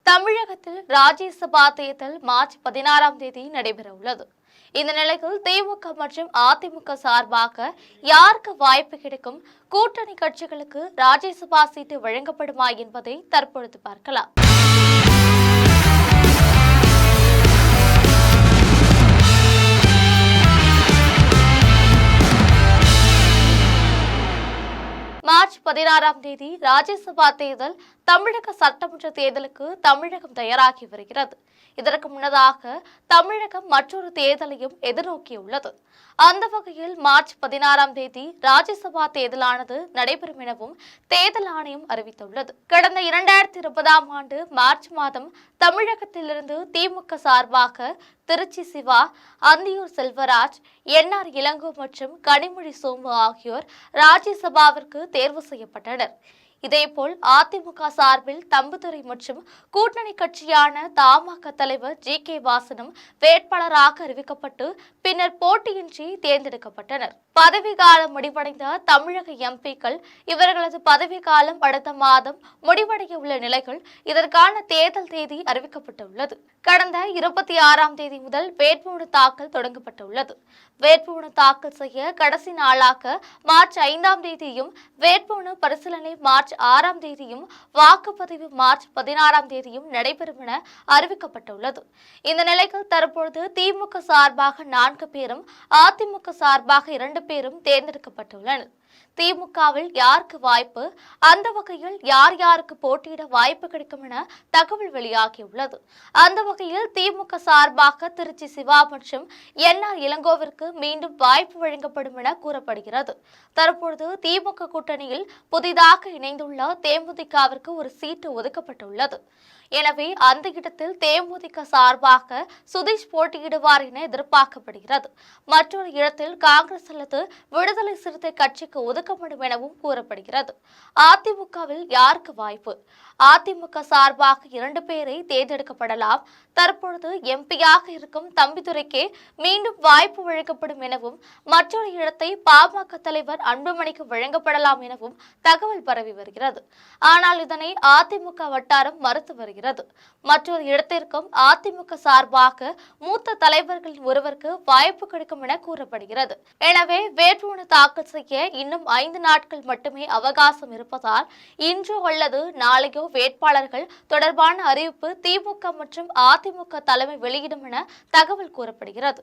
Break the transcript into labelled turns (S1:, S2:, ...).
S1: தமிழகத்தில் ராஜ்யசபா தேர்தல் மார்ச் 16ஆம் தேதி நடைபெற உள்ளது. இந்த நிலையில் திமுக மற்றும் அதிமுக சார்பாக யாருக்கு வாய்ப்பு கிடைக்கும், கூட்டணி கட்சிகளுக்கு ராஜ்யசபா சீட்டு வழங்கப்படுமா என்பதை தற்பொழுது பார்க்கலாம். மார்ச் 16ஆம் தேதி ராஜ்யசபா தேர்தல். தமிழக சட்டமன்ற தேர்தலுக்கு தமிழகம் தயாராகி வருகிறது. இதற்கு முன்னதாக தமிழகம் மற்றொரு தேர்தலையும் எதிர்நோக்கியுள்ளது. அந்த வகையில் மார்ச் 16ஆம் தேதி ராஜ்யசபா தேர்தலானது நடைபெறும் எனவும் தேர்தல் ஆணையம் அறிவித்துள்ளது. கடந்த 2020ஆம் ஆண்டு மார்ச் மாதம் தமிழகத்திலிருந்து திமுக சார்பாக திருச்சி சிவா, அந்தியூர் செல்வராஜ், என்ஆர் இளங்கோ மற்றும் கனிமொழி சோமு ஆகியோர் ராஜ்யசபாவிற்கு தேர்வு செய்யப்பட்டனர். இதேபோல் அதிமுக சார்பில் தம்புதுரை மற்றும் கூட்டணி கட்சியான தமாக தலைவர் ஜி.கே. வாசனும் வேட்பாளராக அறிவிக்கப்பட்டு பின்னர் போட்டியின்றி தேர்ந்தெடுக்கப்பட்டனர். பதவிக்காலம் முடிவடைந்த தமிழக எம்பிக்கள் இவர்களது பதவிக்காலம் அடுத்த மாதம் முடிவடைய உள்ள நிலையில் இதற்கான தேர்தல் தேதி அறிவிக்கப்பட்டுள்ளது. கடந்த 26ஆம் தேதி முதல் வேட்புமனு தாக்கல் தொடங்கப்பட்டுள்ளது. வேட்புமனு தாக்கல் செய்ய கடைசி நாளாக மார்ச் 5ஆம் தேதியும், வேட்புமனு பரிசீலனை மார்ச் 6ஆம் தேதியும், வாக்குப்பதிவு மார்ச் 16ஆம் தேதியும் நடைபெறும் என அறிவிக்கப்பட்டுள்ளது. இந்த நிலையில் தற்பொழுது திமுக சார்பாக 4 பேரும், அதிமுக சார்பாக 2 பேரும் தேர்ந்தெடுக்கப்பட்டுள்ளனர். திமுகவில் யாருக்கு வாய்ப்பு, அந்த வகையில் யார் யாருக்கு போட்டியிட வாய்ப்பு கிடைக்கும் என தகவல் வெளியாகியுள்ளது. அந்த வகையில் திமுக சார்பாக திருச்சி சிவா மற்றும் என்ஆர் இளங்கோவிற்கு மீண்டும் வாய்ப்பு வழங்கப்படும் என கூறப்படுகிறது. தற்பொழுது திமுக கூட்டணியில் புதிதாக இணைந்துள்ள தேமுதிகவிற்கு ஒரு சீட்டு ஒதுக்கப்பட்டுள்ளது. எனவே அந்த இடத்தில் தேமுதிக சார்பாக சுதீஷ் போட்டியிடுவார் என எதிர்பார்க்கப்படுகிறது. மற்றொரு இடத்தில் காங்கிரஸ் அல்லது விடுதலை சிறுத்தை கட்சிக்கு ஒதுக்கப்படும் எனவும் கூறப்படுகிறது. அதிமுகவில் யாருக்கு வாய்ப்பு? அதிமுக சார்பாக 2 பேரை தேர்ந்தெடுக்கப்படலாம். தற்பொழுது எம்பியாக இருக்கும் தம்பிதுரைக்கே மீண்டும் வாய்ப்பு வழங்கப்படும் எனவும், மற்றொரு இடத்தை பாமக தலைவர் அன்புமணிக்கு வழங்கப்படலாம் எனவும் தகவல் பரவி வருகிறது. ஆனால் இதனை அதிமுக வட்டாரம் மறுத்து வருகிறது. மற்றொரு இடத்திற்கும் அதிமுக சார்பாக மூத்த தலைவர்களின் ஒருவருக்கு வாய்ப்பு கிடைக்கும் என கூறப்படுகிறது. எனவே வேட்புமனு தாக்கல் செய்ய இன்னும் 5 நாட்கள் மட்டுமே அவகாசம் இருப்பதால் இன்றோ அல்லது நாளையோ வேட்பாளர்கள் தொடர்பான அறிவிப்பு திமுக மற்றும் அதிமுக தலைமை வெளியிடும் என தகவல் கூறப்படுகிறது.